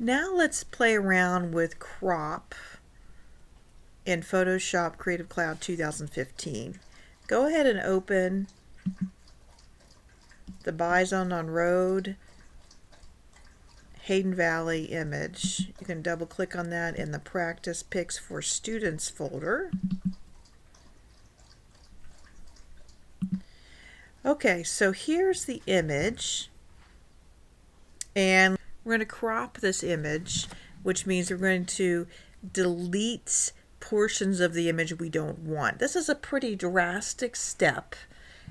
Now let's play around with crop in Photoshop Creative Cloud 2015. Go ahead and open the Bison on Road Hayden Valley image. You can double click on that in the Practice Pics for Students folder. Okay, so here's the image, and we're going to crop this image, which means we're going to delete portions of the image we don't want. This is a pretty drastic step,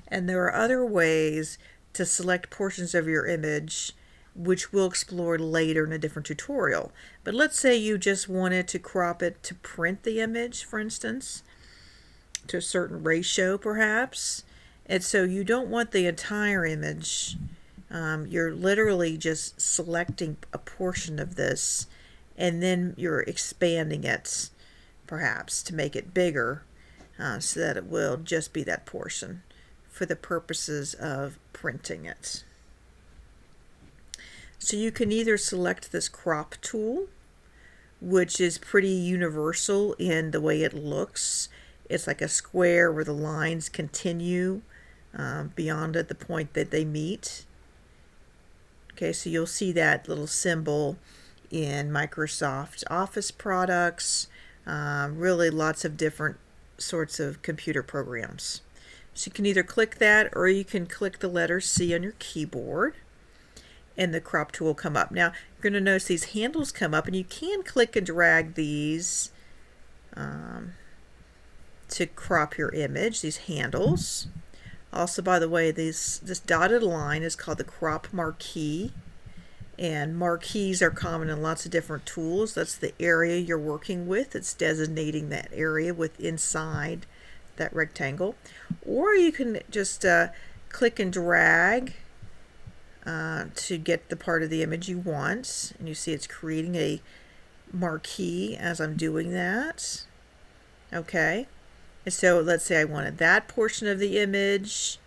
and there are other ways to select portions of your image which we'll explore later in a different tutorial. But let's say you just wanted to crop it to print the image, for instance, to a certain ratio perhaps, and so you don't want the entire image. You're literally just selecting a portion of this, and then you're expanding it perhaps to make it bigger, so that it will just be that portion for the purposes of printing it. So you can either select this crop tool, which is pretty universal in the way it looks. It's like a square where the lines continue beyond at the point that they meet. Okay, so you'll see that little symbol in Microsoft Office products, really lots of different sorts of computer programs. So you can either click that, or you can click the letter C on your keyboard, and the crop tool will come up. Now you're going to notice these handles come up, and you can click and drag these to crop your image, these handles. Also, by the way, this dotted line is called the crop marquee, and marquees are common in lots of different tools. That's the area you're working with. It's designating that area with inside that rectangle. Or you can just click and drag to get the part of the image you want, and you see it's creating a marquee as I'm doing that. Okay, and so let's say I wanted that portion of the image.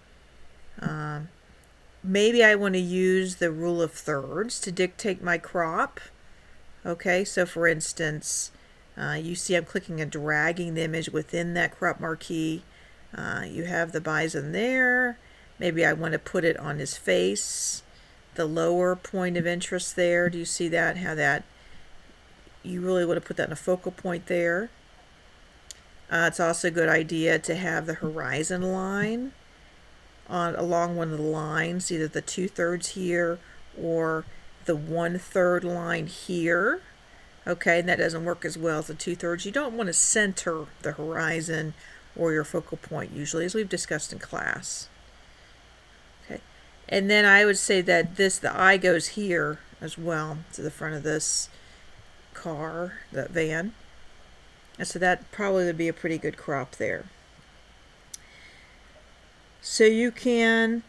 Maybe I want to use the rule of thirds to dictate my crop. Okay, so for instance, you see I'm clicking and dragging the image within that crop marquee. You have the bison there. Maybe I want to put it on his face, the lower point of interest there. Do you see that? How that, you really want to put that in a focal point there. It's also a good idea to have the horizon line along one of the lines, either the 2/3 here or the 1/3 line here. Okay, and that doesn't work as well as the 2/3. You don't want to center the horizon or your focal point usually, as we've discussed in class. Okay, and then I would say that the eye goes here as well to the front of this car, that van. And so that probably would be a pretty good crop there. So you can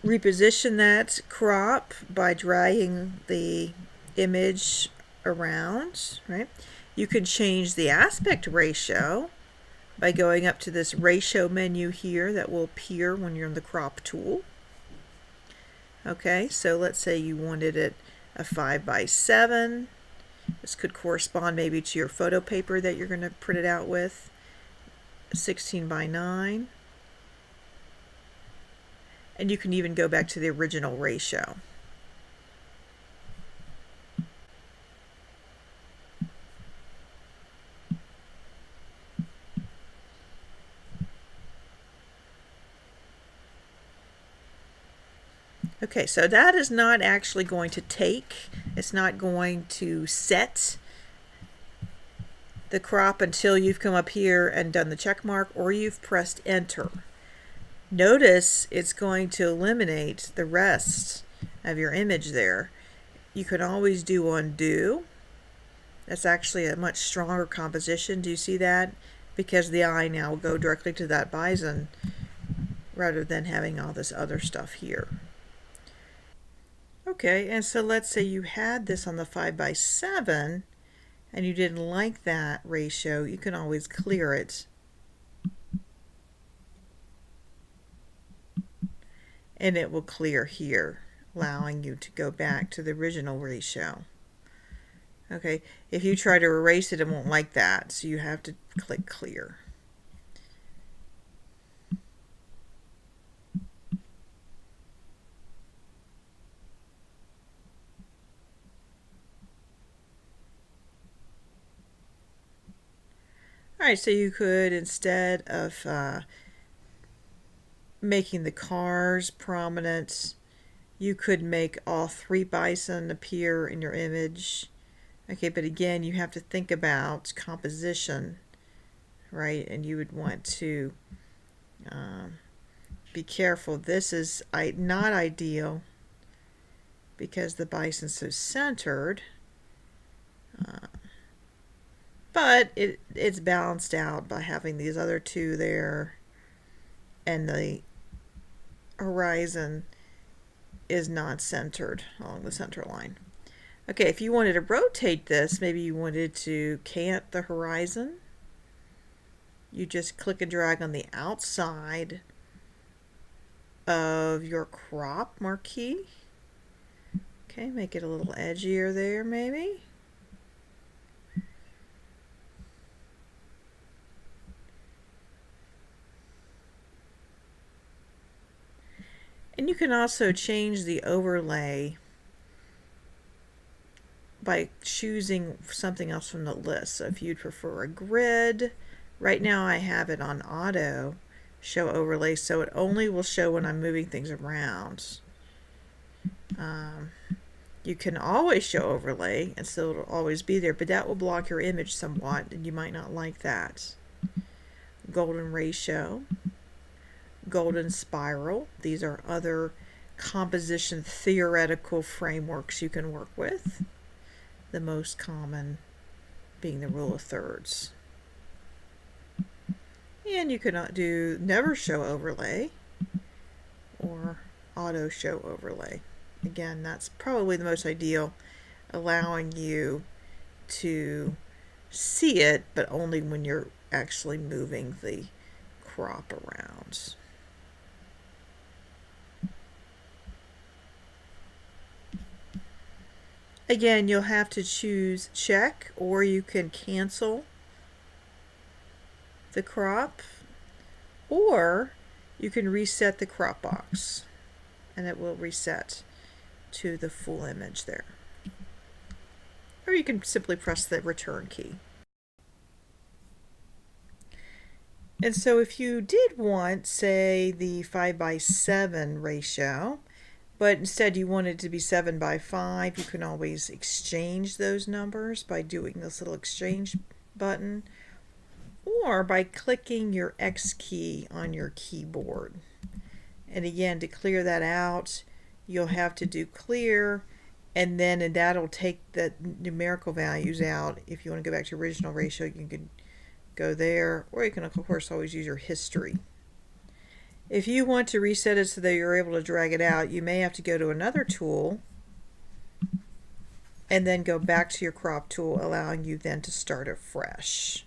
reposition that crop by dragging the image around, right? You can change the aspect ratio by going up to this ratio menu here that will appear when you're in the crop tool. Okay, so let's say you wanted it a 5:7. This could correspond maybe to your photo paper that you're going to print it out with. 16:9. And you can even go back to the original ratio. Okay, so that is not actually going to it's not going to set the crop until you've come up here and done the check mark, or you've pressed enter. Notice it's going to eliminate the rest of your image there. You can always do undo. That's actually a much stronger composition. Do you see that? Because the eye now will go directly to that bison rather than having all this other stuff here. Okay, and so let's say you had this on the 5:7 and you didn't like that ratio. You can always clear it and it will clear here, allowing you to go back to the original ratio. Okay, if you try to erase it, it won't like that, so you have to click clear. Alright, so you could, instead of making the cars prominent, you could make all 3 bison appear in your image. Okay, but again, you have to think about composition, right? And you would want to be careful. This is not ideal because the bison's so centered. But it's balanced out by having these other 2 there, and the horizon is not centered along the center line. Okay, if you wanted to rotate this, maybe you wanted to cant the horizon, you just click and drag on the outside of your crop marquee. Okay, make it a little edgier there maybe. And you can also change the overlay by choosing something else from the list. So if you'd prefer a grid, right now I have it on auto show overlay, so it only will show when I'm moving things around. You can always show overlay, and so it'll always be there, but that will block your image somewhat, and you might not like that. Golden ratio, golden spiral. These are other composition theoretical frameworks you can work with. The most common being the rule of thirds. And you can do never show overlay or auto show overlay. Again, that's probably the most ideal, allowing you to see it, but only when you're actually moving the crop around. Again, you'll have to choose check, or you can cancel the crop, or you can reset the crop box and it will reset to the full image there. Or you can simply press the return key. And so if you did want, say, the 5:7 ratio, but instead you wanted it to be 7:5, you can always exchange those numbers by doing this little exchange button, or by clicking your X key on your keyboard. And again, to clear that out, you'll have to do clear, and then that'll take the numerical values out. If you want to go back to original ratio, you can go there, or you can of course always use your history. If you want to reset it so that you're able to drag it out, you may have to go to another tool and then go back to your crop tool, allowing you then to start afresh.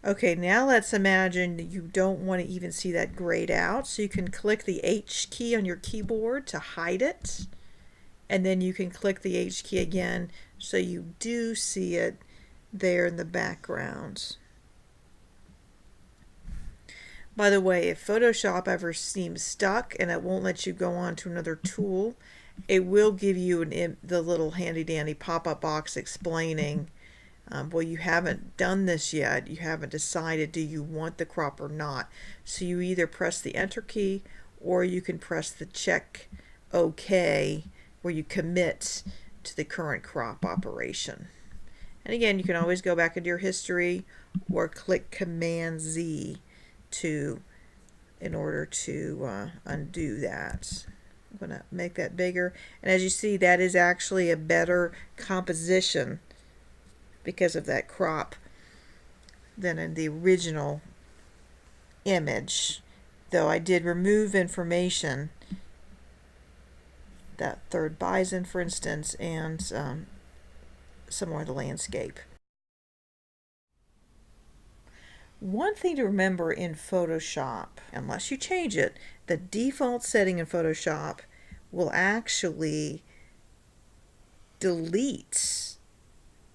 Okay, now let's imagine that you don't want to even see that grayed out, so you can click the H key on your keyboard to hide it, and then you can click the H key again so you do see it there in the background. By the way, if Photoshop ever seems stuck and it won't let you go on to another tool, it will give you the little handy dandy pop-up box explaining, well, you haven't done this yet, you haven't decided do you want the crop or not. So you either press the enter key, or you can press the check OK, where you commit to the current crop operation. And again, you can always go back into your history or click Command Z in order to undo that. I'm going to make that bigger, and as you see, that is actually a better composition because of that crop than in the original image, though I did remove information, that third bison for instance, and some more of the landscape. One thing to remember in Photoshop, unless you change it, the default setting in Photoshop will actually delete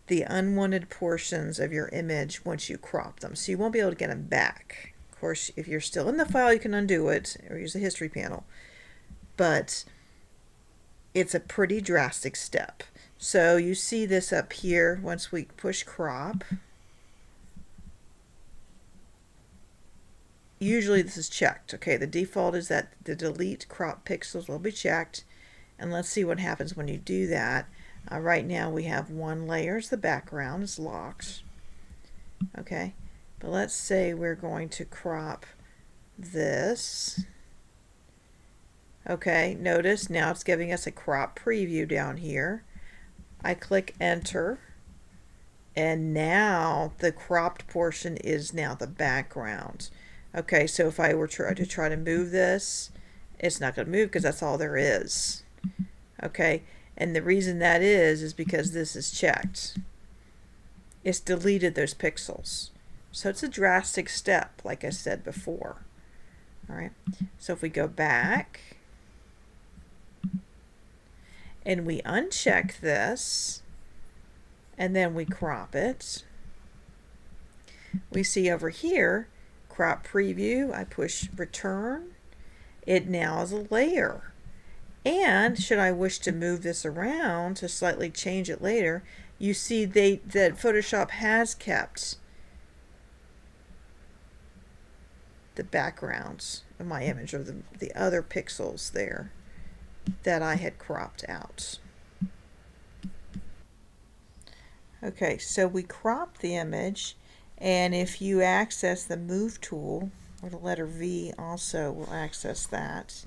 the unwanted portions of your image once you crop them. So you won't be able to get them back. Of course, if you're still in the file, you can undo it or use the history panel. But it's a pretty drastic step. So you see this up here once we push crop. Usually this is checked. Okay, the default is that the delete crop pixels will be checked. And let's see what happens when you do that. Right now we have one layer as the background is locked. Okay, but let's say we're going to crop this. Okay, notice now it's giving us a crop preview down here. I click enter, and now the cropped portion is now the background. Okay, so if I were to try to move this, it's not going to move because that's all there is. Okay, and the reason that is because this is checked. It's deleted those pixels. So it's a drastic step, like I said before. All right, so if we go back and we uncheck this and then we crop it, we see over here crop preview. I push return. It now is a layer. And should I wish to move this around to slightly change it later, you see that Photoshop has kept the backgrounds of my image, or the other pixels there that I had cropped out. Okay, so we cropped the image, and if you access the Move tool, or the letter V also will access that,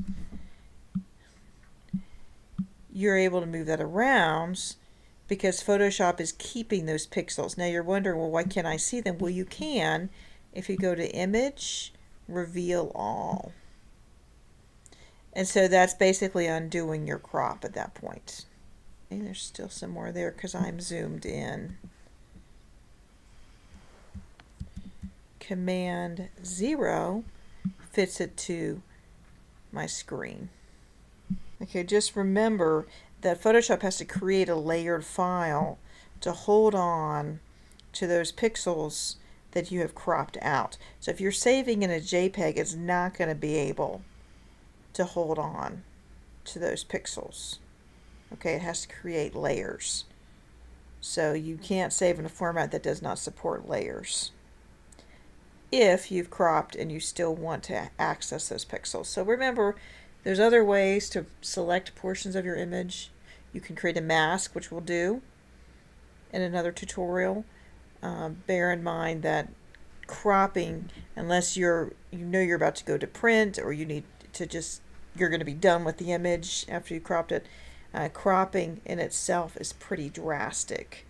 you're able to move that around because Photoshop is keeping those pixels. Now you're wondering, well, why can't I see them? Well, you can if you go to Image, Reveal All. And so that's basically undoing your crop at that point. And there's still some more there because I'm zoomed in. Command 0 fits it to my screen. Okay, just remember that Photoshop has to create a layered file to hold on to those pixels that you have cropped out. So if you're saving in a JPEG, it's not going to be able to hold on to those pixels. Okay, it has to create layers. So you can't save in a format that does not support layers if you've cropped and you still want to access those pixels. So remember, there's other ways to select portions of your image. You can create a mask, which we'll do in another tutorial. Bear in mind that cropping, unless you know you're about to go to print, or you need to you're going to be done with the image after you cropped it, cropping in itself is pretty drastic.